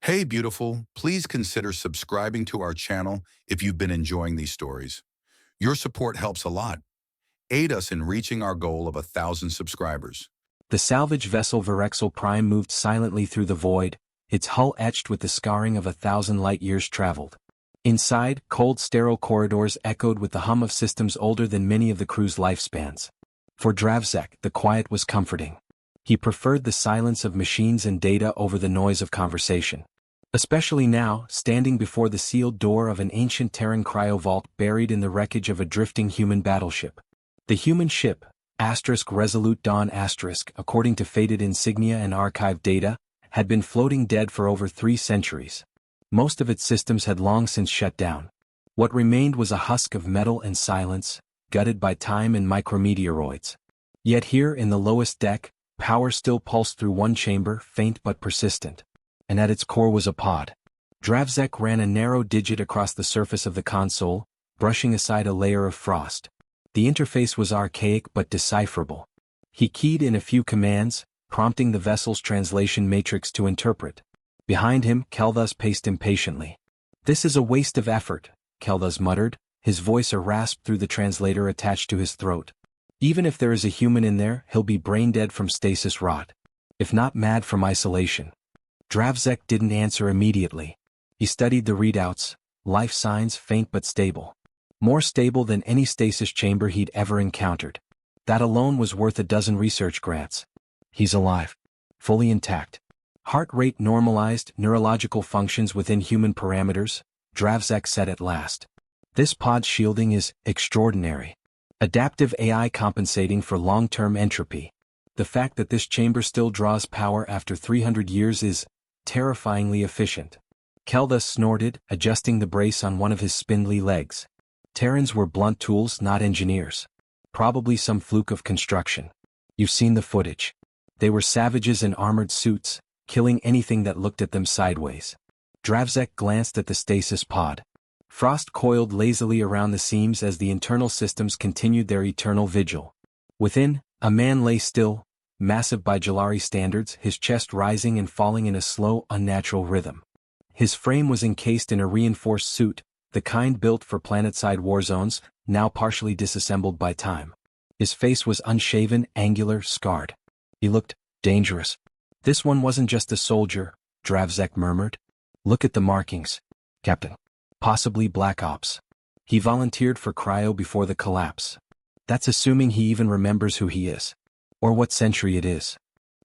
Hey, beautiful, please consider subscribing to our channel if you've been enjoying these stories. Your support helps a lot. Aid us in reaching our goal of 1,000 subscribers. The salvage vessel Virexel Prime moved silently through the void, its hull etched with the scarring of 1,000 light-years traveled. Inside, cold sterile corridors echoed with the hum of systems older than many of the crew's lifespans. For Dravzek, the quiet was comforting. He preferred the silence of machines and data over the noise of conversation. Especially now, standing before the sealed door of an ancient Terran cryo vault buried in the wreckage of a drifting human battleship. The human ship, Resolute Dawn according to faded insignia and archived data, had been floating dead for over 3 centuries. Most of its systems had long since shut down. What remained was a husk of metal and silence, gutted by time and micrometeoroids. Yet here in the lowest deck, power still pulsed through one chamber, faint but persistent. And at its core was a pod. Dravzek ran a narrow digit across the surface of the console, brushing aside a layer of frost. The interface was archaic but decipherable. He keyed in a few commands, prompting the vessel's translation matrix to interpret. Behind him, Kel'Thuz's paced impatiently. "This is a waste of effort," Kel'Thuz muttered, his voice a rasp through the translator attached to his throat. "Even if there is a human in there, he'll be brain-dead from stasis rot. If not mad from isolation." Dravzek didn't answer immediately. He studied the readouts, life signs faint but stable. More stable than any stasis chamber he'd ever encountered. That alone was worth a dozen research grants. He's alive. Fully intact. Heart rate normalized, neurological functions within human parameters, Dravzek said at last. This pod shielding is extraordinary. Adaptive AI compensating for long-term entropy. The fact that this chamber still draws power after 300 years is terrifyingly efficient. Kel'Thuz snorted, adjusting the brace on one of his spindly legs. Terrans were blunt tools, not engineers. Probably some fluke of construction. You've seen the footage. They were savages in armored suits, killing anything that looked at them sideways. Dravzek glanced at the stasis pod. Frost coiled lazily around the seams as the internal systems continued their eternal vigil. Within, a man lay still, massive by Jalari standards, his chest rising and falling in a slow, unnatural rhythm. His frame was encased in a reinforced suit, the kind built for planetside war zones, now partially disassembled by time. His face was unshaven, angular, scarred. He looked dangerous. "This one wasn't just a soldier," Dravzek murmured. "Look at the markings, Captain. Possibly Black Ops. He volunteered for CRYO before the collapse. That's assuming he even remembers who he is. Or what century it is."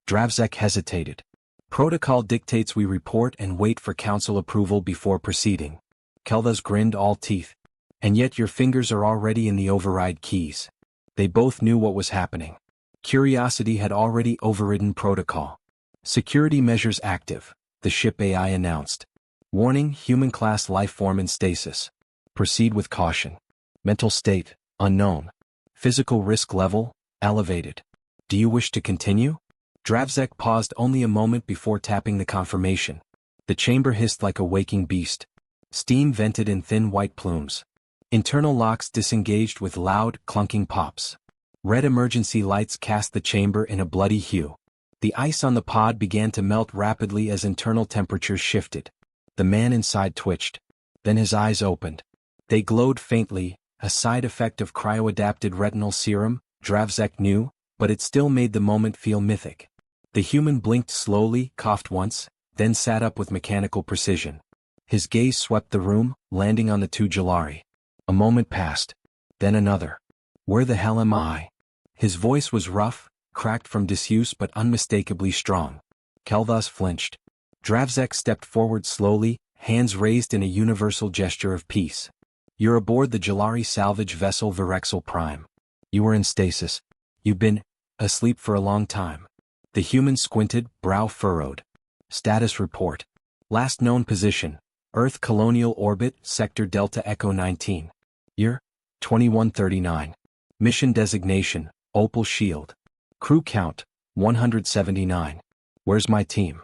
Dravzek hesitated. "Protocol dictates we report and wait for council approval before proceeding." Kel'Thuz grinned all teeth. "And yet your fingers are already in the override keys." They both knew what was happening. Curiosity had already overridden protocol. "Security measures active," the ship AI announced. "Warning, human-class lifeform in stasis. Proceed with caution. Mental state, unknown. Physical risk level, elevated. Do you wish to continue?" Dravzek paused only a moment before tapping the confirmation. The chamber hissed like a waking beast. Steam vented in thin white plumes. Internal locks disengaged with loud, clunking pops. Red emergency lights cast the chamber in a bloody hue. The ice on the pod began to melt rapidly as internal temperatures shifted. The man inside twitched. Then his eyes opened. They glowed faintly, a side effect of cryo-adapted retinal serum, Dravzek knew, but it still made the moment feel mythic. The human blinked slowly, coughed once, then sat up with mechanical precision. His gaze swept the room, landing on the 2 Jalari. A moment passed. Then another. "Where the hell am I?" His voice was rough, cracked from disuse but unmistakably strong. Kel'Thuz flinched. Dravzek stepped forward slowly, hands raised in a universal gesture of peace. "You're aboard the Jalari salvage vessel Virexel Prime. You were in stasis. You've been asleep for a long time." The human squinted, brow furrowed. "Status report. Last known position, Earth Colonial Orbit, Sector Delta Echo 19. Year, 2139. Mission designation, Opal Shield. Crew count, 179. Where's my team?"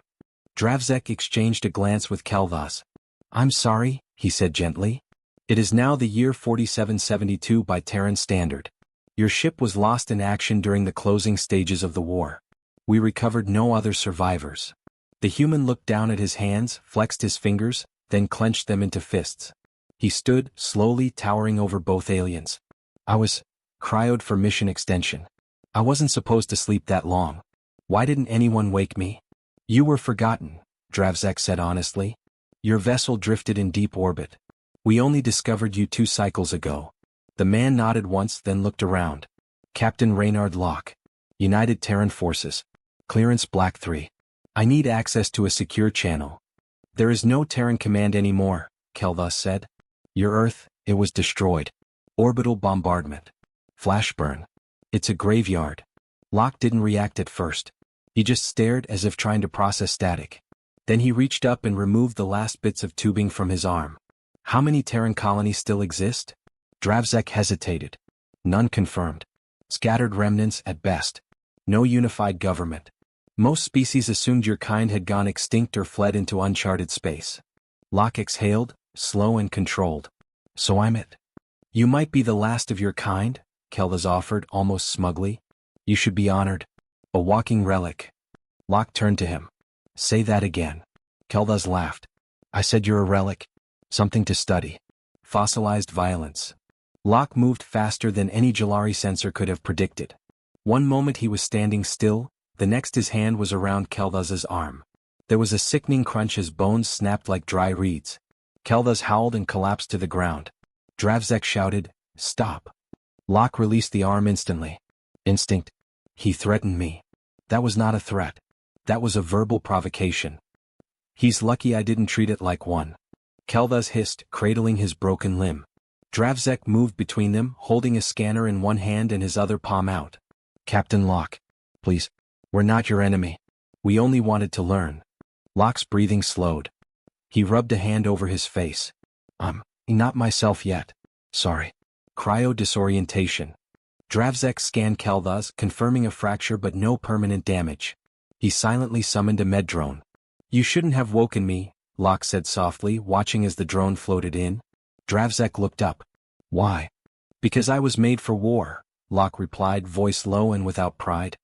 Dravzek exchanged a glance with Kel'Thuz. "I'm sorry," he said gently. "It is now the year 4772 by Terran standard. Your ship was lost in action during the closing stages of the war. We recovered no other survivors. The human looked down at his hands, flexed his fingers, then clenched them into fists. He stood, slowly towering over both aliens. I was cryoed for mission extension. I wasn't supposed to sleep that long. Why didn't anyone wake me? You were forgotten, Dravzek said honestly. Your vessel drifted in deep orbit. We only discovered you 2 cycles ago. The man nodded once, then looked around. Captain Reynard Locke. United Terran Forces. Clearance Black 3. I need access to a secure channel. There is no Terran command anymore, Kel'Thuzz said. Your Earth, it was destroyed. Orbital bombardment. Flash burn. It's a graveyard. Locke didn't react at first. He just stared as if trying to process static. Then he reached up and removed the last bits of tubing from his arm. How many Terran colonies still exist? Dravzek hesitated. None confirmed. Scattered remnants at best. No unified government. Most species assumed your kind had gone extinct or fled into uncharted space. Locke exhaled, slow and controlled. So I'm it. You might be the last of your kind, Kel'Thuzz offered almost smugly. You should be honored. A walking relic. Locke turned to him. Say that again. Kel'Thuzz laughed. I said you're a relic. Something to study. Fossilized violence. Locke moved faster than any Jalari sensor could have predicted. One moment he was standing still, the next his hand was around Kel'Thuzz's arm. There was a sickening crunch as bones snapped like dry reeds. Kel'Thuzz howled and collapsed to the ground. Dravzek shouted, Stop. Locke released the arm instantly. Instinct. He threatened me. That was not a threat. That was a verbal provocation. He's lucky I didn't treat it like one. Kel'Thuzz hissed, cradling his broken limb. Dravzek moved between them, holding a scanner in one hand and his other palm out. Captain Locke. Please. We're not your enemy. We only wanted to learn. Locke's breathing slowed. He rubbed a hand over his face. Not myself yet. Sorry. Cryo disorientation. Dravzek scanned Kel'Thuzz, confirming a fracture but no permanent damage. He silently summoned a med drone. You shouldn't have woken me, Locke said softly, watching as the drone floated in. Dravzek looked up. Why? Because I was made for war, Locke replied, voice low and without pride.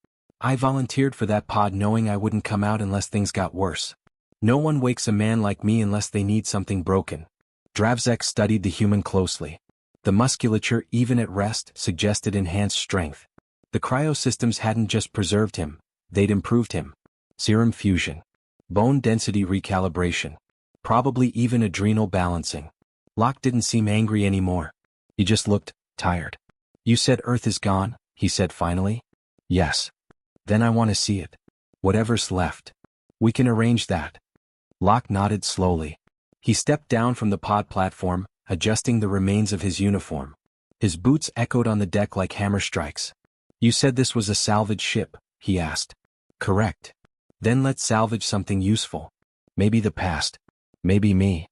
I volunteered for that pod knowing I wouldn't come out unless things got worse. No one wakes a man like me unless they need something broken. Dravzek studied the human closely. The musculature, even at rest, suggested enhanced strength. The cryosystems hadn't just preserved him, they'd improved him. Serum fusion. Bone density recalibration. Probably even adrenal balancing. Locke didn't seem angry anymore. He just looked tired. You said Earth is gone, he said finally. Yes. Then I want to see it. Whatever's left. We can arrange that. Locke nodded slowly. He stepped down from the pod platform, adjusting the remains of his uniform. His boots echoed on the deck like hammer strikes. You said this was a salvage ship, he asked. Correct. Then let's salvage something useful. Maybe the past. Maybe me.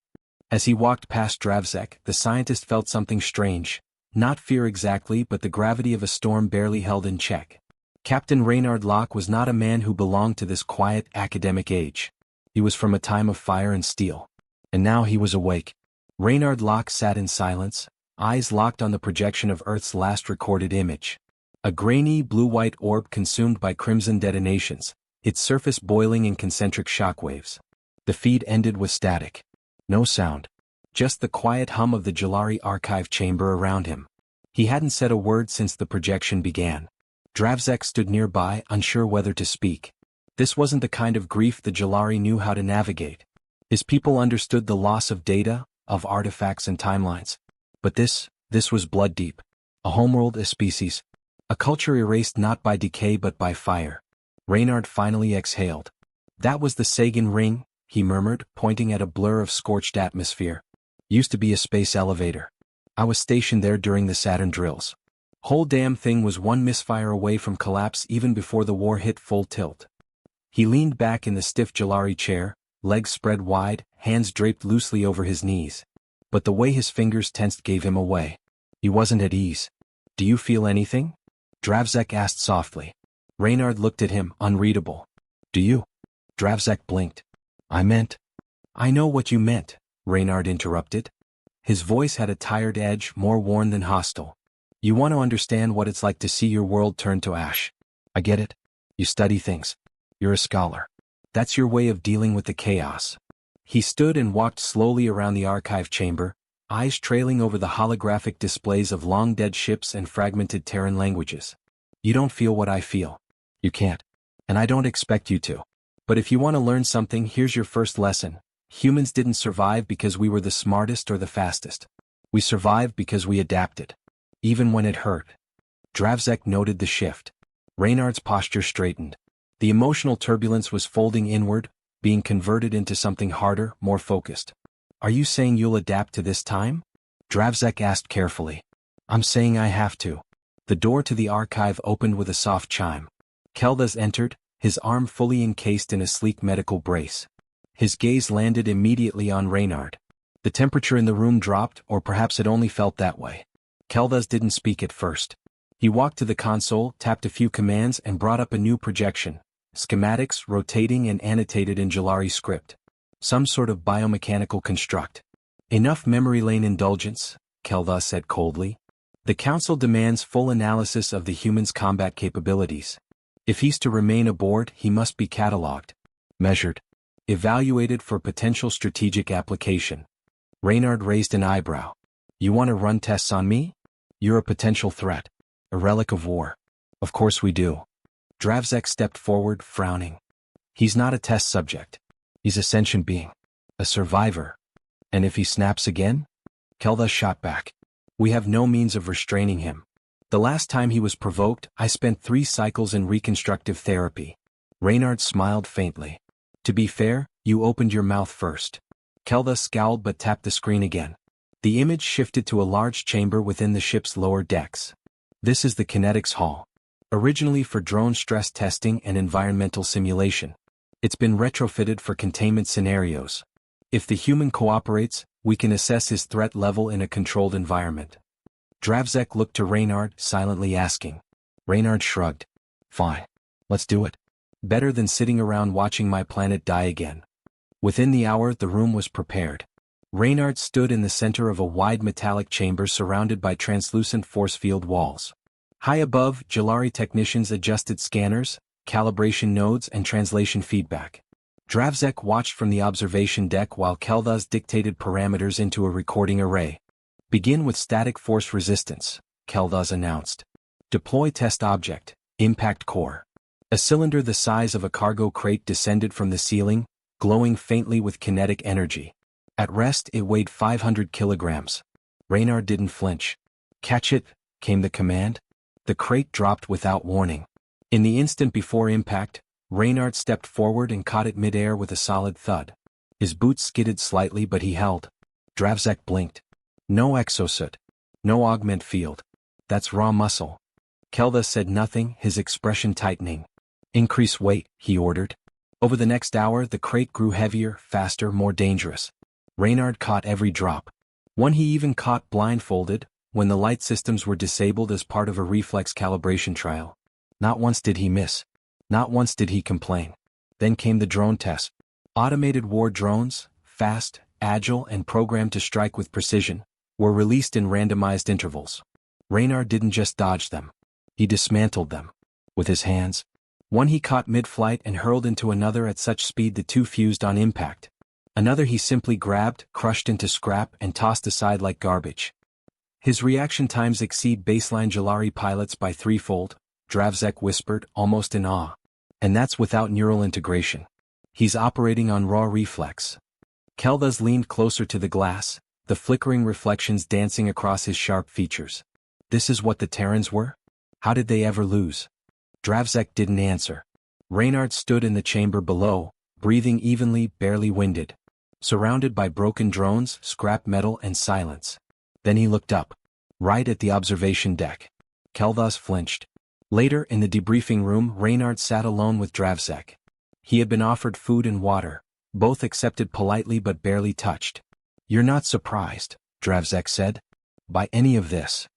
As he walked past Dravzek, the scientist felt something strange. Not fear exactly, but the gravity of a storm barely held in check. Captain Reynard Locke was not a man who belonged to this quiet, academic age. He was from a time of fire and steel. And now he was awake. Reynard Locke sat in silence, eyes locked on the projection of Earth's last recorded image. A grainy, blue-white orb consumed by crimson detonations, its surface boiling in concentric shockwaves. The feed ended with static. No sound. Just the quiet hum of the Jalari archive chamber around him. He hadn't said a word since the projection began. Dravzek stood nearby, unsure whether to speak. This wasn't the kind of grief the Jalari knew how to navigate. His people understood the loss of data, of artifacts and timelines. But this was blood deep. A homeworld, a species. A culture erased not by decay but by fire. Reynard finally exhaled. That was the Sagan ring, he murmured, pointing at a blur of scorched atmosphere. Used to be a space elevator. I was stationed there during the Saturn drills. Whole damn thing was one misfire away from collapse even before the war hit full tilt. He leaned back in the stiff Jalari chair, legs spread wide, hands draped loosely over his knees. But the way his fingers tensed gave him away. He wasn't at ease. Do you feel anything? Dravzek asked softly. Reynard looked at him, unreadable. Do you? Dravzek blinked. I know what you meant, Reynard interrupted. His voice had a tired edge, more worn than hostile. You want to understand what it's like to see your world turn to ash. I get it. You study things. You're a scholar. That's your way of dealing with the chaos. He stood and walked slowly around the archive chamber, eyes trailing over the holographic displays of long-dead ships and fragmented Terran languages. You don't feel what I feel. You can't. And I don't expect you to. But if you want to learn something, here's your first lesson. Humans didn't survive because we were the smartest or the fastest. We survived because we adapted. Even when it hurt. Dravzek noted the shift. Reynard's posture straightened. The emotional turbulence was folding inward, being converted into something harder, more focused. Are you saying you'll adapt to this time? Dravzek asked carefully. I'm saying I have to. The door to the archive opened with a soft chime. Keldas entered, his arm fully encased in a sleek medical brace. His gaze landed immediately on Reynard. The temperature in the room dropped, or perhaps it only felt that way. Keldas didn't speak at first. He walked to the console, tapped a few commands and brought up a new projection. Schematics, rotating and annotated in Jalari script. Some sort of biomechanical construct. Enough memory lane indulgence, Keldas said coldly. The council demands full analysis of the human's combat capabilities. If he's to remain aboard, he must be catalogued, measured, evaluated for potential strategic application. Reynard raised an eyebrow. You want to run tests on me? You're a potential threat. A relic of war. Of course we do. Dravzek stepped forward, frowning. He's not a test subject. He's a sentient being. A survivor. And if he snaps again? Keldas shot back. We have no means of restraining him. The last time he was provoked, I spent 3 cycles in reconstructive therapy. Reynard smiled faintly. To be fair, you opened your mouth first. Keldas scowled but tapped the screen again. The image shifted to a large chamber within the ship's lower decks. This is the kinetics hall. Originally for drone stress testing and environmental simulation. It's been retrofitted for containment scenarios. If the human cooperates, we can assess his threat level in a controlled environment. Dravzek looked to Reynard, silently asking. Reynard shrugged. Fine. Let's do it. Better than sitting around watching my planet die again. Within the hour, the room was prepared. Reynard stood in the center of a wide metallic chamber surrounded by translucent force field walls. High above, Jalari technicians adjusted scanners, calibration nodes and translation feedback. Dravzek watched from the observation deck while Keldas dictated parameters into a recording array. Begin with static force resistance, Keldas announced. Deploy test object, impact core. A cylinder the size of a cargo crate descended from the ceiling, glowing faintly with kinetic energy. At rest it weighed 500 kilograms. Reynard didn't flinch. Catch it, came the command. The crate dropped without warning. In the instant before impact, Reynard stepped forward and caught it midair with a solid thud. His boots skidded slightly but he held. Dravzek blinked. No exosuit. No augment field. That's raw muscle. Keldas said nothing, his expression tightening. Increase weight, he ordered. Over the next hour the crate grew heavier, faster, more dangerous. Reynard caught every drop. One he even caught blindfolded, when the light systems were disabled as part of a reflex calibration trial. Not once did he miss. Not once did he complain. Then came the drone test. Automated war drones, fast, agile and programmed to strike with precision, were released in randomized intervals. Reynard didn't just dodge them. He dismantled them. With his hands. One he caught mid-flight and hurled into another at such speed the two fused on impact. Another he simply grabbed, crushed into scrap and tossed aside like garbage. His reaction times exceed baseline Jalari pilots by 3-fold, Dravzek whispered, almost in awe. And that's without neural integration. He's operating on raw reflex. Keldas leaned closer to the glass, the flickering reflections dancing across his sharp features. This is what the Terrans were? How did they ever lose? Dravzek didn't answer. Reynard stood in the chamber below, breathing evenly, barely winded. Surrounded by broken drones, scrap metal and silence. Then he looked up. Right at the observation deck. Keldas flinched. Later, in the debriefing room, Reynard sat alone with Dravzek. He had been offered food and water, both accepted politely but barely touched. You're not surprised, Dravzek said, by any of this.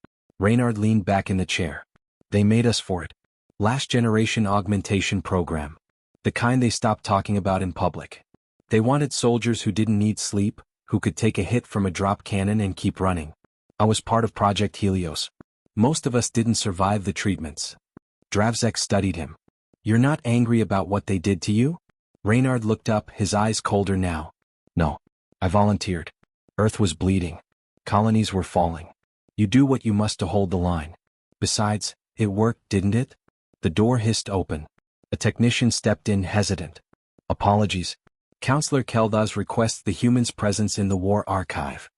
Reynard leaned back in the chair. They made us for it. Last generation augmentation program. The kind they stopped talking about in public. They wanted soldiers who didn't need sleep, who could take a hit from a drop cannon and keep running. I was part of Project Helios. Most of us didn't survive the treatments. Dravzek studied him. You're not angry about what they did to you? Reynard looked up, his eyes colder now. No. I volunteered. Earth was bleeding. Colonies were falling. You do what you must to hold the line. Besides, it worked, didn't it? The door hissed open. A technician stepped in, hesitant. Apologies. Counselor Keldas requests the human's presence in the war archive.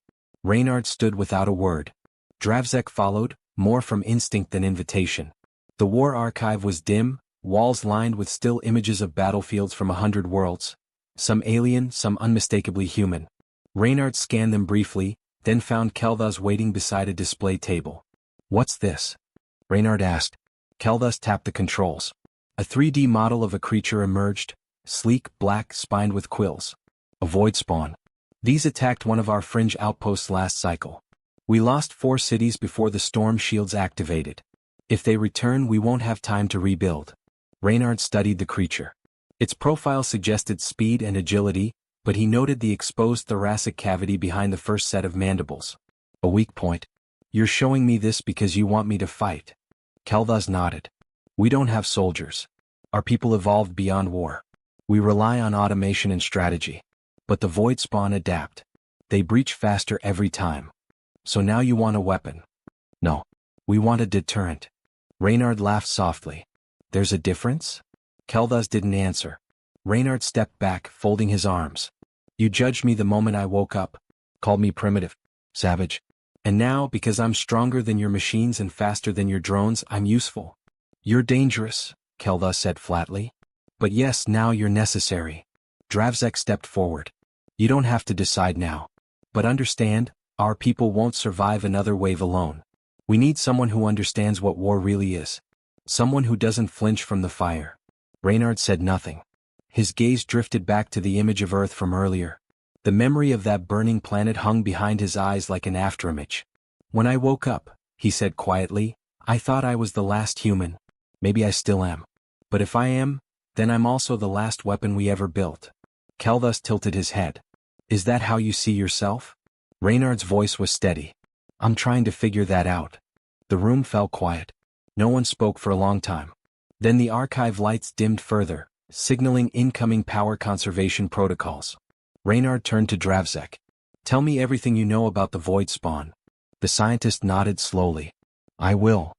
Reynard stood without a word. Dravzek followed, more from instinct than invitation. The war archive was dim, walls lined with still images of battlefields from 100 worlds. Some alien, some unmistakably human. Reynard scanned them briefly, then found Keldas waiting beside a display table. What's this? Reynard asked. Keldas tapped the controls. A 3D model of a creature emerged, sleek, black, spined with quills. A void spawn. These attacked one of our fringe outposts last cycle. We lost 4 cities before the storm shields activated. If they return, we won't have time to rebuild. Reynard studied the creature. Its profile suggested speed and agility, but he noted the exposed thoracic cavity behind the first set of mandibles. A weak point. You're showing me this because you want me to fight. Keldas nodded. We don't have soldiers. Our people evolved beyond war. We rely on automation and strategy. But the void spawn adapt. They breach faster every time. So now you want a weapon? No. We want a deterrent. Reynard laughed softly. There's a difference? Keldas didn't answer. Reynard stepped back, folding his arms. You judged me the moment I woke up. Called me primitive. Savage. And now, because I'm stronger than your machines and faster than your drones, I'm useful. You're dangerous, Keldas said flatly. But yes, now you're necessary. Dravzek stepped forward. You don't have to decide now. But understand, our people won't survive another wave alone. We need someone who understands what war really is. Someone who doesn't flinch from the fire. Reynard said nothing. His gaze drifted back to the image of Earth from earlier. The memory of that burning planet hung behind his eyes like an afterimage. When I woke up, he said quietly, I thought I was the last human. Maybe I still am. But if I am, then I'm also the last weapon we ever built. Keldas tilted his head. Is that how you see yourself? Reynard's voice was steady. I'm trying to figure that out. The room fell quiet. No one spoke for a long time. Then the archive lights dimmed further, signaling incoming power conservation protocols. Reynard turned to Dravzek. Tell me everything you know about the void spawn. The scientist nodded slowly. I will.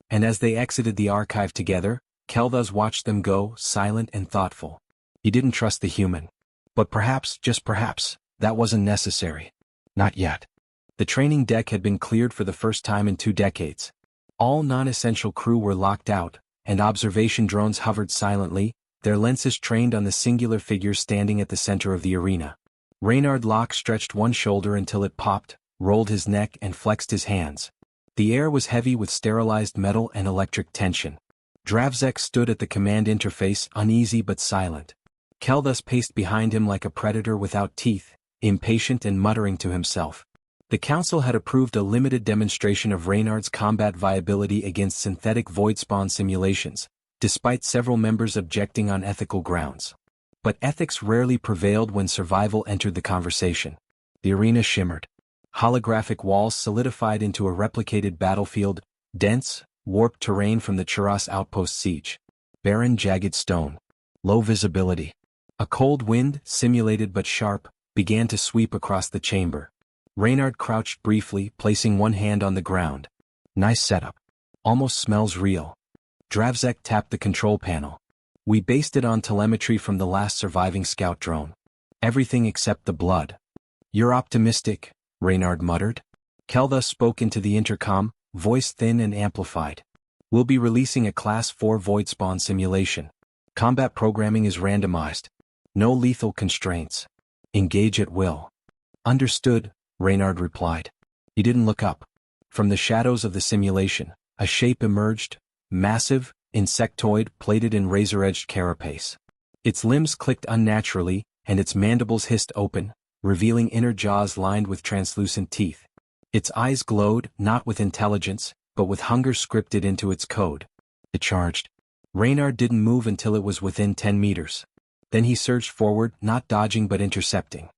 And as they exited the archive together, Keldas watched them go, silent and thoughtful. He didn't trust the human. But perhaps, just perhaps, that wasn't necessary. Not yet. The training deck had been cleared for the first time in 2 decades. All non-essential crew were locked out, and observation drones hovered silently, their lenses trained on the singular figure standing at the center of the arena. Reynard Locke stretched one shoulder until it popped, rolled his neck and flexed his hands. The air was heavy with sterilized metal and electric tension. Dravzek stood at the command interface, uneasy but silent. Keldas paced behind him like a predator without teeth, impatient and muttering to himself. The council had approved a limited demonstration of Reynard's combat viability against synthetic void spawn simulations, despite several members objecting on ethical grounds. But ethics rarely prevailed when survival entered the conversation. The arena shimmered. Holographic walls solidified into a replicated battlefield, dense, warped terrain from the Churas outpost siege. Barren, jagged stone. Low visibility. A cold wind, simulated but sharp, began to sweep across the chamber. Reynard crouched briefly, placing one hand on the ground. Nice setup. Almost smells real. Dravzek tapped the control panel. We based it on telemetry from the last surviving scout drone. Everything except the blood. You're optimistic, Reynard muttered. Keldas spoke into the intercom, voice thin and amplified. We'll be releasing a Class 4 void spawn simulation. Combat programming is randomized. No lethal constraints. Engage at will. Understood, Reynard replied. He didn't look up. From the shadows of the simulation, a shape emerged, massive, insectoid, plated in razor-edged carapace. Its limbs clicked unnaturally, and its mandibles hissed open, revealing inner jaws lined with translucent teeth. Its eyes glowed, not with intelligence, but with hunger scripted into its code. It charged. Reynard didn't move until it was within 10 meters. Then he surged forward, not dodging but intercepting.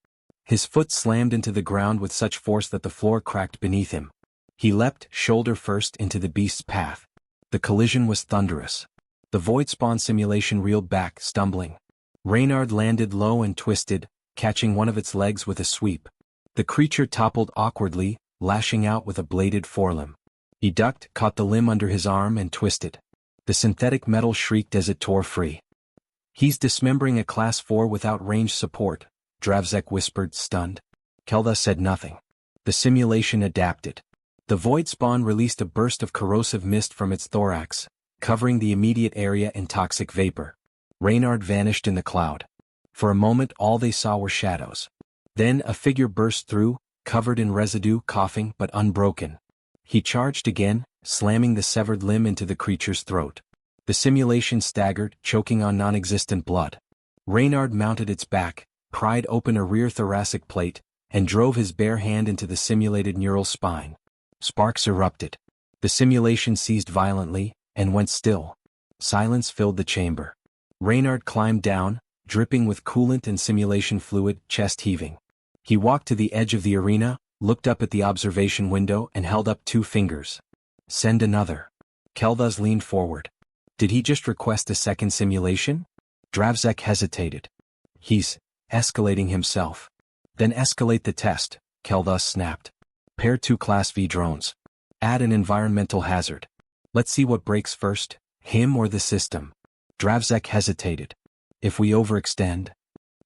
His foot slammed into the ground with such force that the floor cracked beneath him. He leapt, shoulder first, into the beast's path. The collision was thunderous. The void spawn simulation reeled back, stumbling. Reynard landed low and twisted, catching one of its legs with a sweep. The creature toppled awkwardly, lashing out with a bladed forelimb. He ducked, caught the limb under his arm and twisted. The synthetic metal shrieked as it tore free. "He's dismembering a Class 4 without range support," Dravzek whispered, stunned. Kelda said nothing. The simulation adapted. The void spawn released a burst of corrosive mist from its thorax, covering the immediate area in toxic vapor. Reynard vanished in the cloud. For a moment all they saw were shadows. Then a figure burst through, covered in residue, coughing but unbroken. He charged again, slamming the severed limb into the creature's throat. The simulation staggered, choking on non-existent blood. Reynard mounted its back, pried open a rear thoracic plate, and drove his bare hand into the simulated neural spine. Sparks erupted. The simulation seized violently, and went still. Silence filled the chamber. Reynard climbed down, dripping with coolant and simulation fluid, chest heaving. He walked to the edge of the arena, looked up at the observation window and held up 2 fingers. "Send another." Keldaz leaned forward. Did he just request a second simulation? Dravzek hesitated. "He's escalating himself." "Then escalate the test," Keldaz snapped. "Pair 2 Class V drones. Add an environmental hazard. Let's see what breaks first, him or the system." Dravzek hesitated. "If we overextend?"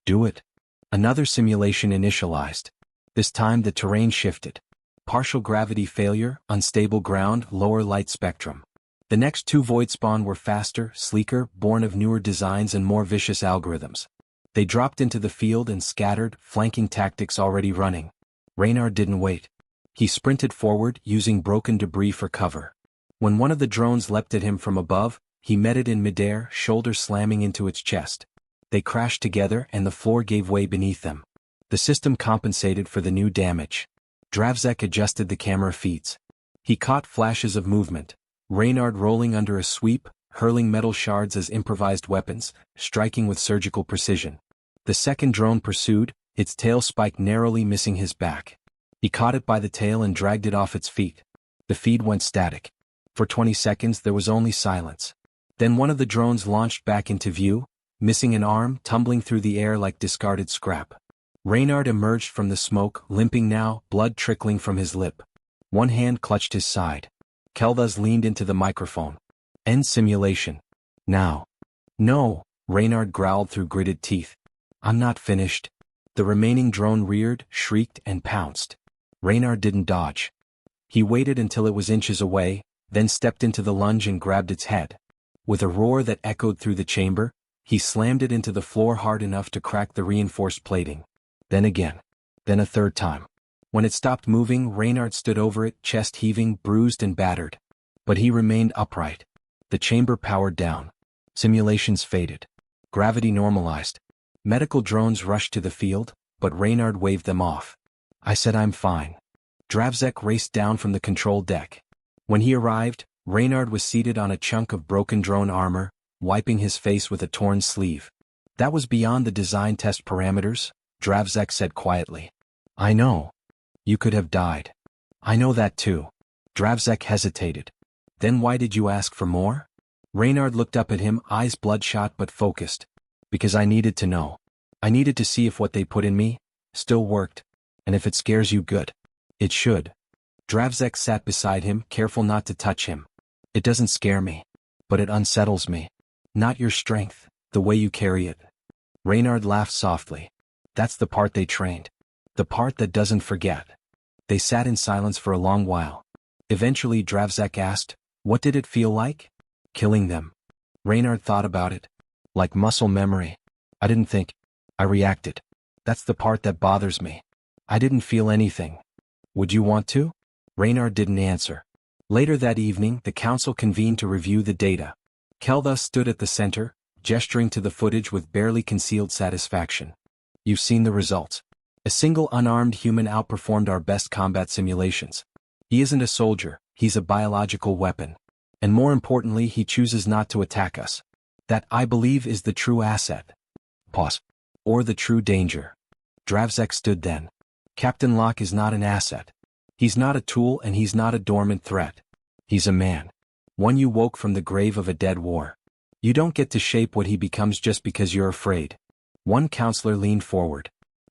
"Do it." Another simulation initialized. This time the terrain shifted. Partial gravity failure, unstable ground, lower light spectrum. The next 2 void spawn were faster, sleeker, born of newer designs and more vicious algorithms. They dropped into the field and scattered, flanking tactics already running. Reynard didn't wait. He sprinted forward, using broken debris for cover. When one of the drones leapt at him from above, he met it in midair, shoulder slamming into its chest. They crashed together and the floor gave way beneath them. The system compensated for the new damage. Dravzek adjusted the camera feeds. He caught flashes of movement. Reynard rolling under a sweep, hurling metal shards as improvised weapons, striking with surgical precision. The second drone pursued, its tail spike narrowly missing his back. He caught it by the tail and dragged it off its feet. The feed went static. For 20 seconds there was only silence. Then one of the drones launched back into view, missing an arm, tumbling through the air like discarded scrap. Reynard emerged from the smoke, limping now, blood trickling from his lip. One hand clutched his side. Keldaz leaned into the microphone. "End simulation. Now." "No," Reynard growled through gritted teeth. "I'm not finished." The remaining drone reared, shrieked, and pounced. Reynard didn't dodge. He waited until it was inches away, then stepped into the lunge and grabbed its head. With a roar that echoed through the chamber, he slammed it into the floor hard enough to crack the reinforced plating. Then again. Then a third time. When it stopped moving, Reynard stood over it, chest heaving, bruised and battered. But he remained upright. The chamber powered down. Simulations faded. Gravity normalized. Medical drones rushed to the field, but Reynard waved them off. "I said I'm fine." Dravzek raced down from the control deck. When he arrived, Reynard was seated on a chunk of broken drone armor, wiping his face with a torn sleeve. "That was beyond the design test parameters," Dravzek said quietly. "I know. You could have died." "I know that too." Dravzek hesitated. "Then why did you ask for more?" Reynard looked up at him, eyes bloodshot but focused. "Because I needed to know. I needed to see if what they put in me still worked. And if it scares you, good. It should." Dravzek sat beside him, careful not to touch him. "It doesn't scare me. But it unsettles me. Not your strength, the way you carry it." Reynard laughed softly. "That's the part they trained. The part that doesn't forget." They sat in silence for a long while. Eventually Dravzek asked, "What did it feel like?" "Killing them." Reynard thought about it. "Like muscle memory. I didn't think. I reacted. That's the part that bothers me. I didn't feel anything. Would you want to?" Reynard didn't answer. Later that evening, the council convened to review the data. Kelda stood at the center, gesturing to the footage with barely concealed satisfaction. "You've seen the results. A single unarmed human outperformed our best combat simulations. He isn't a soldier, he's a biological weapon. And more importantly, he chooses not to attack us. That, I believe, is the true asset." Pause. "Or the true danger." Dravzek stood then. "Captain Locke is not an asset. He's not a tool and he's not a dormant threat. He's a man. One you woke from the grave of a dead war. You don't get to shape what he becomes just because you're afraid. One counselor leaned forward.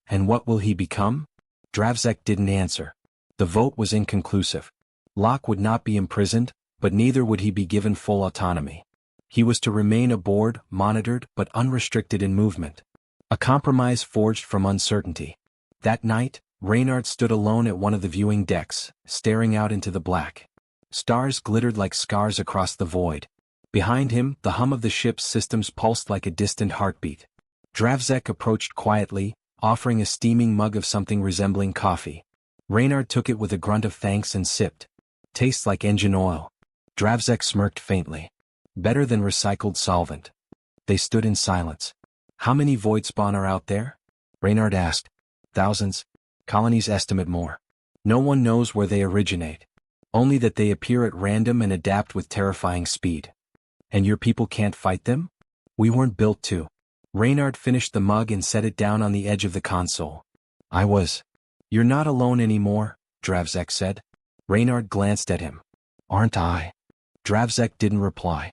And what will he become? Dravzek didn't answer. The vote was inconclusive. Locke would not be imprisoned, but neither would he be given full autonomy. He was to remain aboard, monitored but unrestricted in movement. A compromise forged from uncertainty. That night, Reynard stood alone at one of the viewing decks, staring out into the black. Stars glittered like scars across the void. Behind him, the hum of the ship's systems pulsed like a distant heartbeat. Dravzek approached quietly, offering a steaming mug of something resembling coffee. Reynard took it with a grunt of thanks and sipped. Tastes like engine oil. Dravzek smirked faintly. Better than recycled solvent. They stood in silence. How many void spawn are out there? Reynard asked. Thousands. Colonies estimate more. No one knows where they originate. Only that they appear at random and adapt with terrifying speed. And your people can't fight them? We weren't built to. Reynard finished the mug and set it down on the edge of the console. I was. You're not alone anymore, Dravzek said. Reynard glanced at him. Aren't I? Dravzek didn't reply.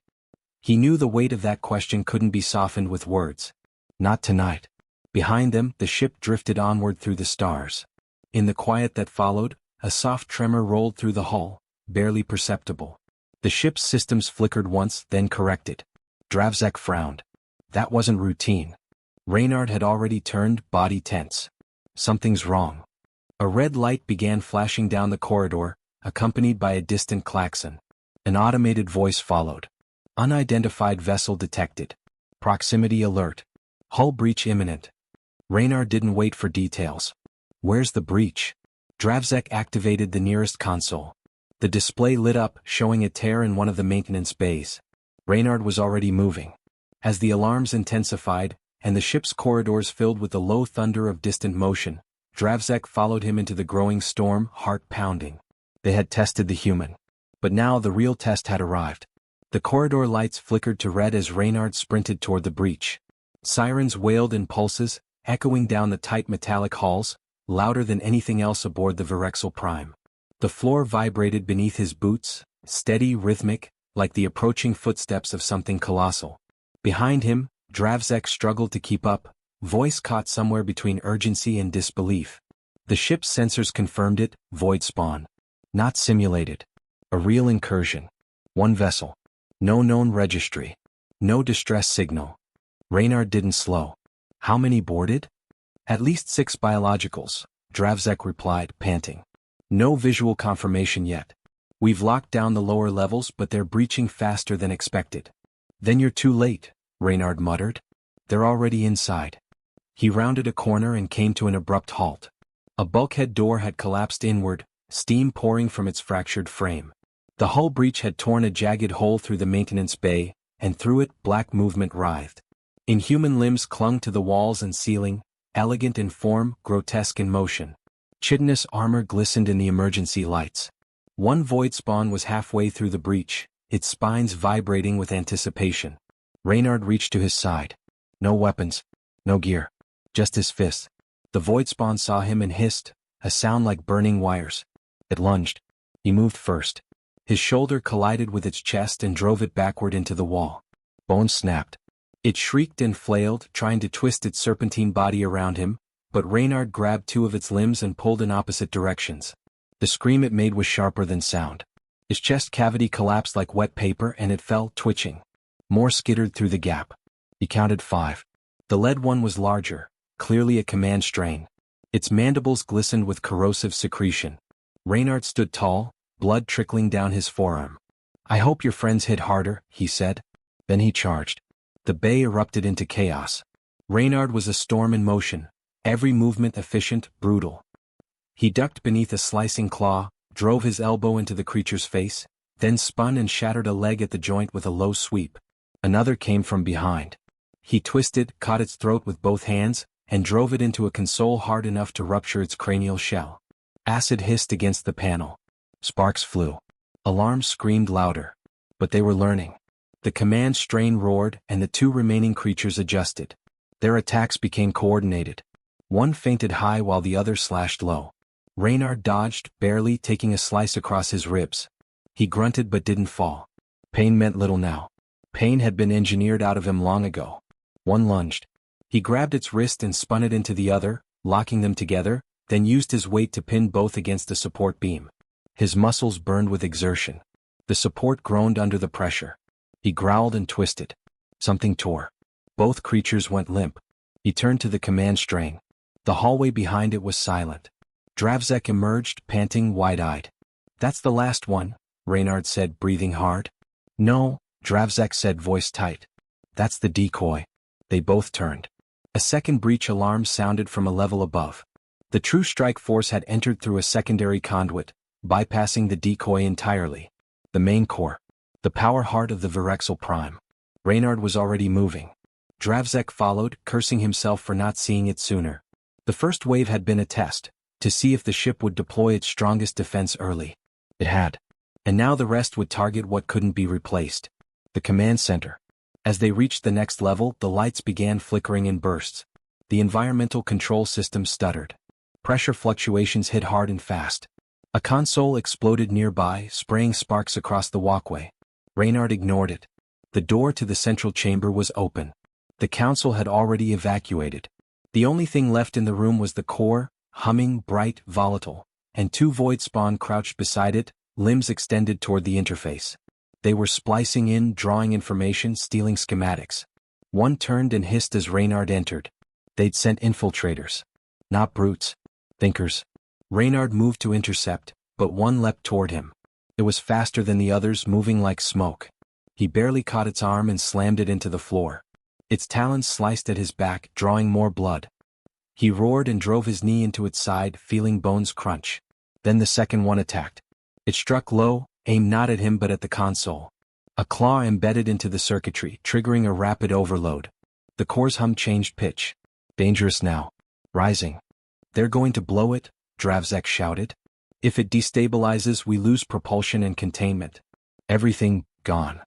He knew the weight of that question couldn't be softened with words. Not tonight. Behind them, the ship drifted onward through the stars. In the quiet that followed, a soft tremor rolled through the hull, barely perceptible. The ship's systems flickered once, then corrected. Dravzek frowned. That wasn't routine. Reynard had already turned, body tense. Something's wrong. A red light began flashing down the corridor, accompanied by a distant klaxon. An automated voice followed. Unidentified vessel detected. Proximity alert. Hull breach imminent. Reynard didn't wait for details. Where's the breach? Dravzek activated the nearest console. The display lit up, showing a tear in one of the maintenance bays. Reynard was already moving. As the alarms intensified, and the ship's corridors filled with the low thunder of distant motion, Dravzek followed him into the growing storm, heart pounding. They had tested the human. But now the real test had arrived. The corridor lights flickered to red as Reynard sprinted toward the breach. Sirens wailed in pulses, echoing down the tight metallic halls, louder than anything else aboard the Verexel Prime. The floor vibrated beneath his boots, steady, rhythmic, like the approaching footsteps of something colossal. Behind him, Dravzek struggled to keep up, voice caught somewhere between urgency and disbelief. The ship's sensors confirmed it, void spawn. Not simulated. A real incursion. One vessel. No known registry. No distress signal. Reynard didn't slow. How many boarded? At least 6 biologicals, Dravzek replied, panting. No visual confirmation yet. We've locked down the lower levels, but they're breaching faster than expected. Then you're too late, Reynard muttered. They're already inside. He rounded a corner and came to an abrupt halt. A bulkhead door had collapsed inward, steam pouring from its fractured frame. The hull breach had torn a jagged hole through the maintenance bay, and through it black movement writhed. Inhuman limbs clung to the walls and ceiling, elegant in form, grotesque in motion. Chitinous armor glistened in the emergency lights. One void spawn was halfway through the breach, its spines vibrating with anticipation. Reynard reached to his side. No weapons, no gear, just his fists. The void spawn saw him and hissed, a sound like burning wires. It lunged. He moved first. His shoulder collided with its chest and drove it backward into the wall. Bones snapped. It shrieked and flailed, trying to twist its serpentine body around him, but Reynard grabbed 2 of its limbs and pulled in opposite directions. The scream it made was sharper than sound. His chest cavity collapsed like wet paper and it fell, twitching. More skittered through the gap. He counted 5. The lead one was larger, clearly a command strain. Its mandibles glistened with corrosive secretion. Reynard stood tall, blood trickling down his forearm. I hope your friends hit harder, he said. Then he charged. The bay erupted into chaos. Reynard was a storm in motion, every movement efficient, brutal. He ducked beneath a slicing claw, drove his elbow into the creature's face, then spun and shattered a leg at the joint with a low sweep. Another came from behind. He twisted, caught its throat with both hands, and drove it into a console hard enough to rupture its cranial shell. Acid hissed against the panel. Sparks flew. Alarms screamed louder. But they were learning. The command strain roared, and the 2 remaining creatures adjusted. Their attacks became coordinated. One fainted high while the other slashed low. Reynard dodged, barely, taking a slice across his ribs. He grunted but didn't fall. Pain meant little now. Pain had been engineered out of him long ago. One lunged. He grabbed its wrist and spun it into the other, locking them together, then used his weight to pin both against the support beam. His muscles burned with exertion. The support groaned under the pressure. He growled and twisted. Something tore. Both creatures went limp. He turned to the command strain. The hallway behind it was silent. Dravzek emerged, panting, wide-eyed. "That's the last one," Reynard said, breathing hard. "No," Dravzek said, voice tight. "That's the decoy." They both turned. A second breach alarm sounded from a level above. The true strike force had entered through a secondary conduit, bypassing the decoy entirely. The main core. The power heart of the Virexel Prime. Reynard was already moving. Dravzek followed, cursing himself for not seeing it sooner. The first wave had been a test, to see if the ship would deploy its strongest defense early. It had. And now the rest would target what couldn't be replaced. The command center. As they reached the next level, the lights began flickering in bursts. The environmental control system stuttered. Pressure fluctuations hit hard and fast. A console exploded nearby, spraying sparks across the walkway. Reynard ignored it. The door to the central chamber was open. The council had already evacuated. The only thing left in the room was the core, humming, bright, volatile, and two void spawn crouched beside it, limbs extended toward the interface. They were splicing in, drawing information, stealing schematics. One turned and hissed as Reynard entered. They'd sent infiltrators. Not brutes. Thinkers. Reynard moved to intercept, but one leapt toward him. It was faster than the others, moving like smoke. He barely caught its arm and slammed it into the floor. Its talons sliced at his back, drawing more blood. He roared and drove his knee into its side, feeling bones crunch. Then the second one attacked. It struck low, aimed not at him but at the console. A claw embedded into the circuitry, triggering a rapid overload. The core's hum changed pitch. Dangerous now. Rising. "They're going to blow it," Dravzek shouted. "If it destabilizes, we lose propulsion and containment. Everything, gone."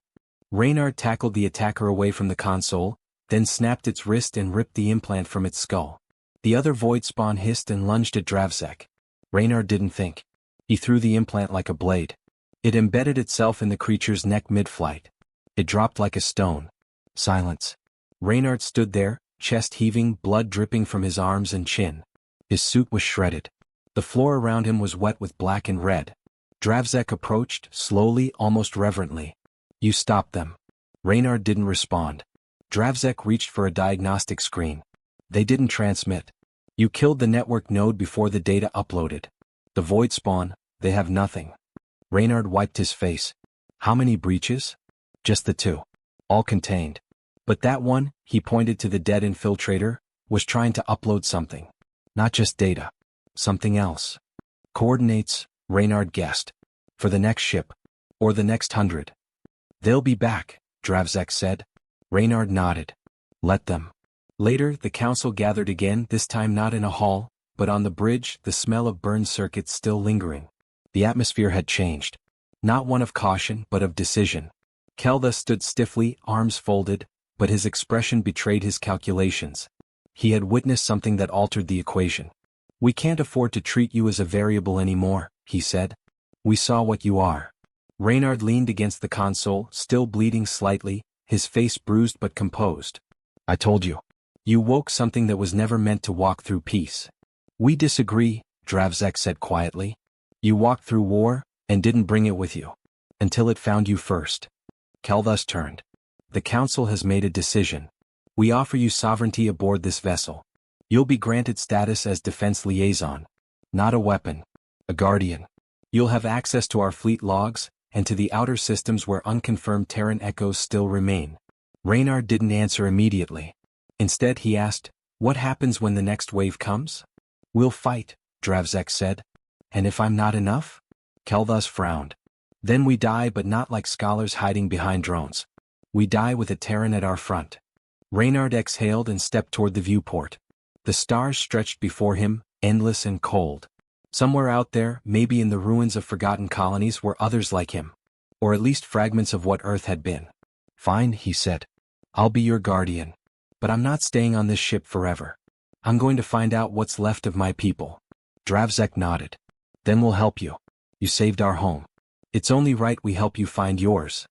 Reynard tackled the attacker away from the console, then snapped its wrist and ripped the implant from its skull. The other void spawn hissed and lunged at Dravzek. Reynard didn't think. He threw the implant like a blade. It embedded itself in the creature's neck mid-flight. It dropped like a stone. Silence. Reynard stood there, chest heaving, blood dripping from his arms and chin. His suit was shredded. The floor around him was wet with black and red. Dravzek approached, slowly, almost reverently. "You stopped them." Reynard didn't respond. Dravzek reached for a diagnostic screen. "They didn't transmit. You killed the network node before the data uploaded. The void spawn, they have nothing." Reynard wiped his face. "How many breaches?" "Just the two. All contained. But that one," he pointed to the dead infiltrator, "was trying to upload something. Not just data. Something else." "Coordinates," Reynard guessed. "For the next ship. Or the next 100. "They'll be back," Dravzek said. Reynard nodded. "Let them." Later, the council gathered again, this time not in a hall, but on the bridge, the smell of burned circuits still lingering. The atmosphere had changed. Not one of caution, but of decision. Kelda stood stiffly, arms folded, but his expression betrayed his calculations. He had witnessed something that altered the equation. "We can't afford to treat you as a variable anymore," he said. "We saw what you are." Reynard leaned against the console, still bleeding slightly, his face bruised but composed. "I told you. You woke something that was never meant to walk through peace." "We disagree," Dravzek said quietly. "You walked through war, and didn't bring it with you. Until it found you first." Kelthus turned. "The council has made a decision. We offer you sovereignty aboard this vessel. You'll be granted status as defense liaison. Not a weapon. A guardian. You'll have access to our fleet logs, and to the outer systems where unconfirmed Terran echoes still remain." Reynard didn't answer immediately. Instead he asked, "What happens when the next wave comes?" "We'll fight," Dravzek said. "And if I'm not enough?" Kelthus frowned. "Then we die, but not like scholars hiding behind drones. We die with a Terran at our front." Reynard exhaled and stepped toward the viewport. The stars stretched before him, endless and cold. Somewhere out there, maybe in the ruins of forgotten colonies, were others like him. Or at least fragments of what Earth had been. "Fine," he said. "I'll be your guardian. But I'm not staying on this ship forever. I'm going to find out what's left of my people." Dravzek nodded. "Then we'll help you. You saved our home. It's only right we help you find yours."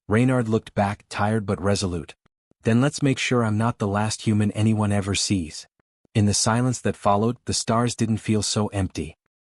Reynard looked back, tired but resolute. Then let's make sure I'm not the last human anyone ever sees. In the silence that followed, the stars didn't feel so empty.